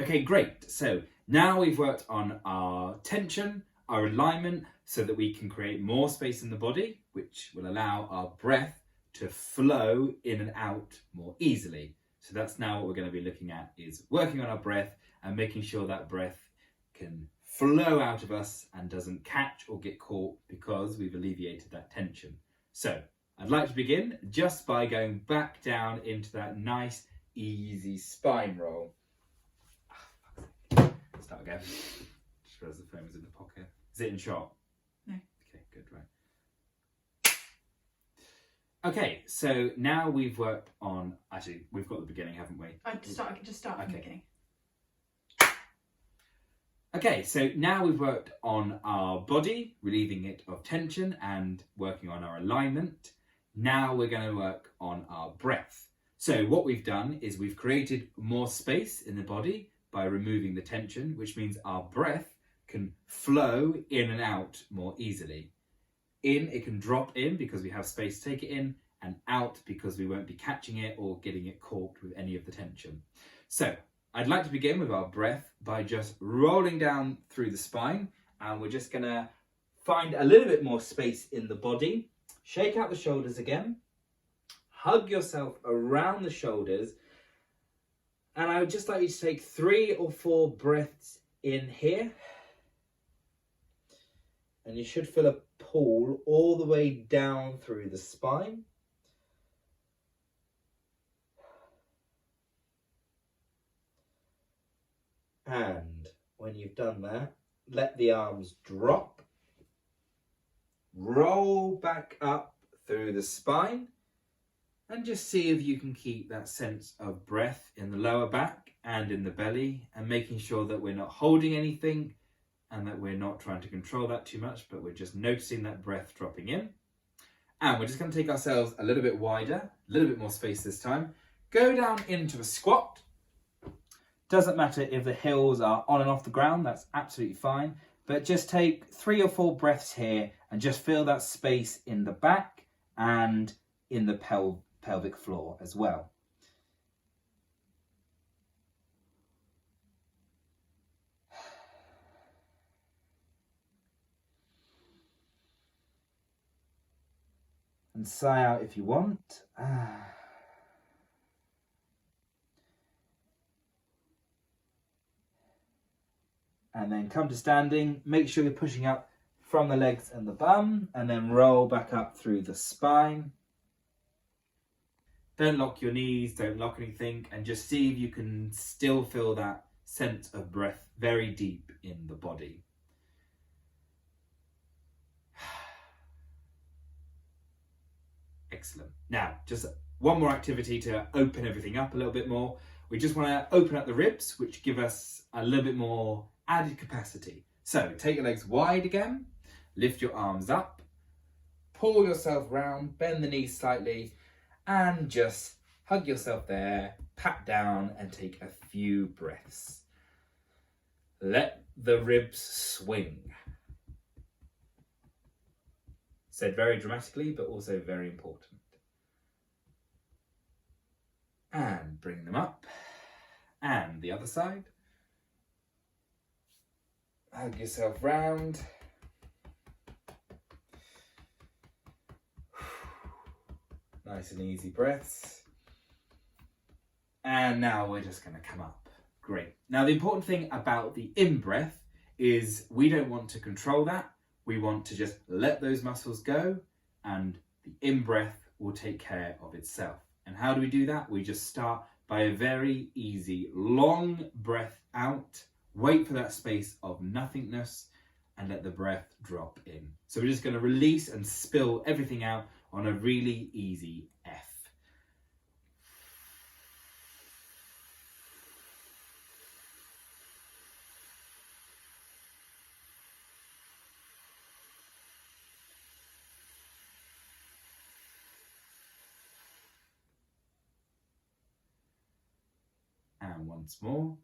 Okay, great. So now we've worked on our tension, our alignment, so that we can create more space in the body, which will allow our breath to flow in and out more easily. So that's now what we're going to be looking at, is working on our breath and making sure that breath can flow out of us and doesn't catch or get caught because we've alleviated that tension. So I'd like to begin just by going back down into that nice, easy spine roll. Start again. Just realised the phone was in the pocket. Is it in shot? No. Okay, good, right. Okay, so now we've worked on, actually, we've got the beginning, haven't we? Just start from the beginning. Okay, so now we've worked on our body, relieving it of tension and working on our alignment. Now we're going to work on our breath. So what we've done is we've created more space in the body by removing the tension, which means our breath can flow in and out more easily. In, it can drop in because we have space to take it in, and out because we won't be catching it or getting it caught with any of the tension. So I'd like to begin with our breath by just rolling down through the spine, and we're just going to find a little bit more space in the body. Shake out the shoulders again. Hug yourself around the shoulders. And I would just like you to take 3 or 4 breaths in here. And you should feel a pull all the way down through the spine. And when you've done that, let the arms drop. Roll back up through the spine. And just see if you can keep that sense of breath in the lower back and in the belly, and making sure that we're not holding anything and that we're not trying to control that too much, but we're just noticing that breath dropping in. And we're just going to take ourselves a little bit wider, a little bit more space this time. Go down into a squat. Doesn't matter if the heels are on and off the ground, that's absolutely fine. But just take 3 or 4 breaths here and just feel that space in the back and in the pelvic floor as well. And sigh out if you want. And then come to standing. Make sure you're pushing up from the legs and the bum, and then roll back up through the spine. Don't lock your knees, don't lock anything, and just see if you can still feel that sense of breath very deep in the body. Excellent. Now, just one more activity to open everything up a little bit more. We just want to open up the ribs, which give us a little bit more added capacity. So take your legs wide again, lift your arms up, pull yourself round, bend the knees slightly, and just hug yourself there, pat down, and take a few breaths. Let the ribs swing. Said very dramatically, but also very important. And bring them up. And the other side. Hug yourself round. Nice and easy breaths. And now we're just going to come up. Great. Now the important thing about the in-breath is we don't want to control that. We want to just let those muscles go, and the in-breath will take care of itself. And how do we do that? We just start by a very easy, long breath out, wait for that space of nothingness, and let the breath drop in. So we're just going to release and spill everything out on a really easy F. And once more.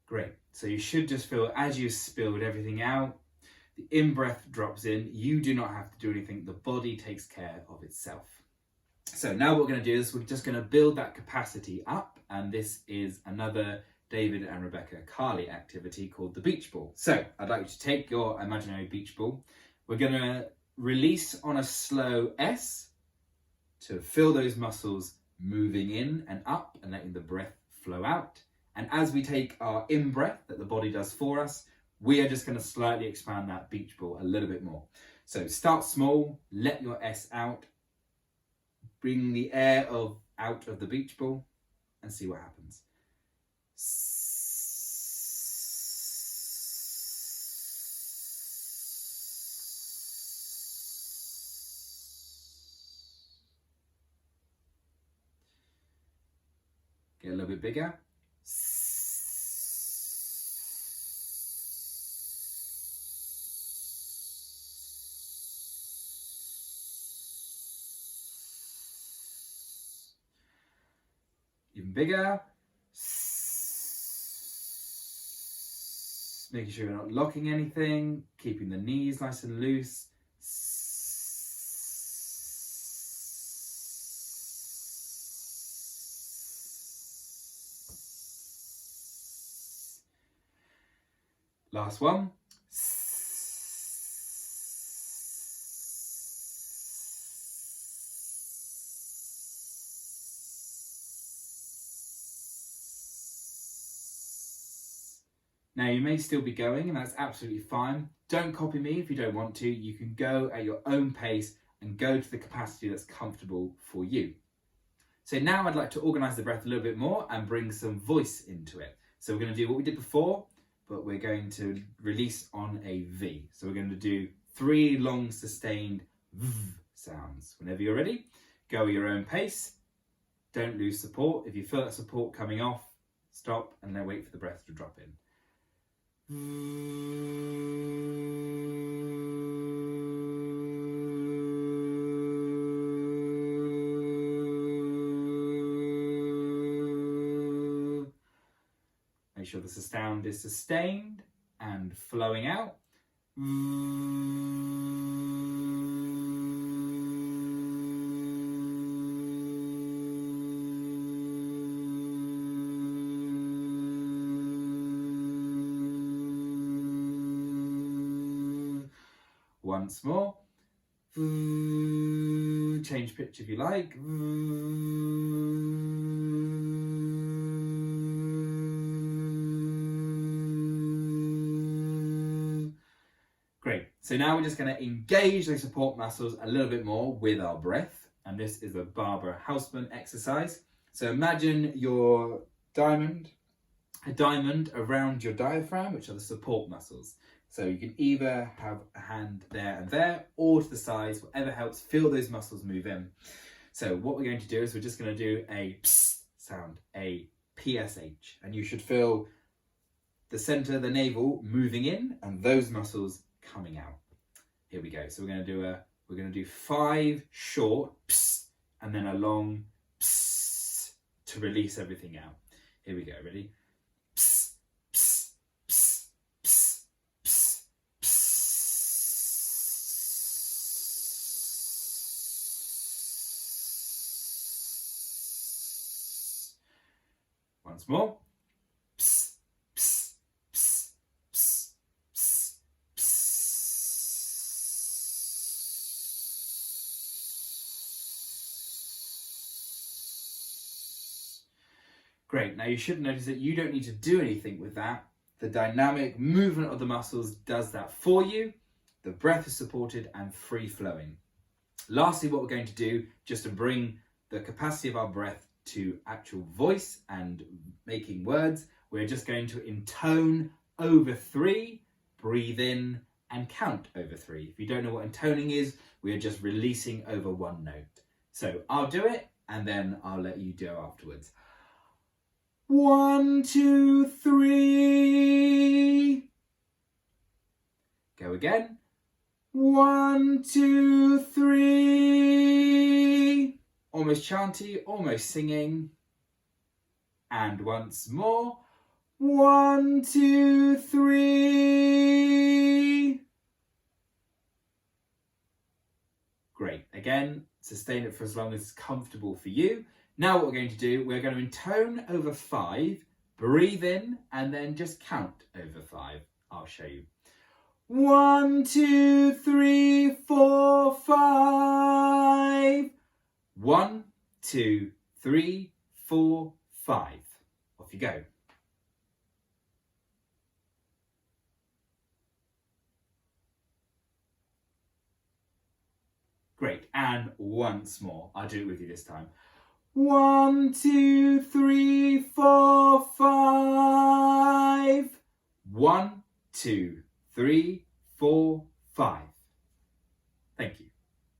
Great. So you should just feel as you spilled everything out, the in-breath drops in. You do not have to do anything. The body takes care of itself. So now what we're going to do is we're just going to build that capacity up. And this is another David and Rebecca Carley activity called the beach ball. So I'd like you to take your imaginary beach ball. We're going to release on a slow S to feel those muscles moving in and up and letting the breath flow out. And as we take our in-breath that the body does for us, we are just going to slightly expand that beach ball a little bit more. So start small, let your S out, bring the air out of the beach ball and see what happens. Get a little bit bigger. Even bigger. Making sure you're not locking anything, keeping the knees nice and loose. Last one. Now you may still be going and that's absolutely fine. Don't copy me if you don't want to. You can go at your own pace and go to the capacity that's comfortable for you. So now I'd like to organise the breath a little bit more and bring some voice into it. So we're going to do what we did before, but we're going to release on a V. So we're going to do 3 long sustained V sounds. Whenever you're ready, go at your own pace. Don't lose support. If you feel that support coming off, stop and then wait for the breath to drop in. Make sure the sound is sustained and flowing out. Once more. Change pitch if you like. Great. So now we're just going to engage those support muscles a little bit more with our breath. And this is a Barbara Hausman exercise. So imagine your a diamond around your diaphragm, which are the support muscles. So you can either have a hand there and there, or to the sides, whatever helps feel those muscles move in. So what we're going to do is we're just going to do a ps sound, a PSH. And you should feel the center of the navel moving in and those muscles coming out. Here we go. So we're going to do 5 short ps and then a long ps to release everything out. Here we go. Ready? Once more. Psst, psst, psst, psst, psst, psst. Great. Now you should notice that you don't need to do anything with that. The dynamic movement of the muscles does that for you. The breath is supported and free flowing. Lastly, what we're going to do, just to bring the capacity of our breath to actual voice and making words, we're just going to intone over 3, breathe in and count over 3. If you don't know what intoning is, we're just releasing over 1 note. So I'll do it and then I'll let you do afterwards. 1, 2, 3. Go again. 1, 2, 3. Almost chanty, almost singing. And once more. 1, 2, 3. Great. Again, sustain it for as long as it's comfortable for you. Now what we're going to do, we're going to intone over 5, breathe in, and then just count over 5. I'll show you. 1, 2, 3, 4, 5. 1, 2, 3, 4, 5. Off you go. Great, and once more. I'll do it with you this time. 1, 2, 3, 4, 5. 1, 2, 3, 4, 5. Thank you.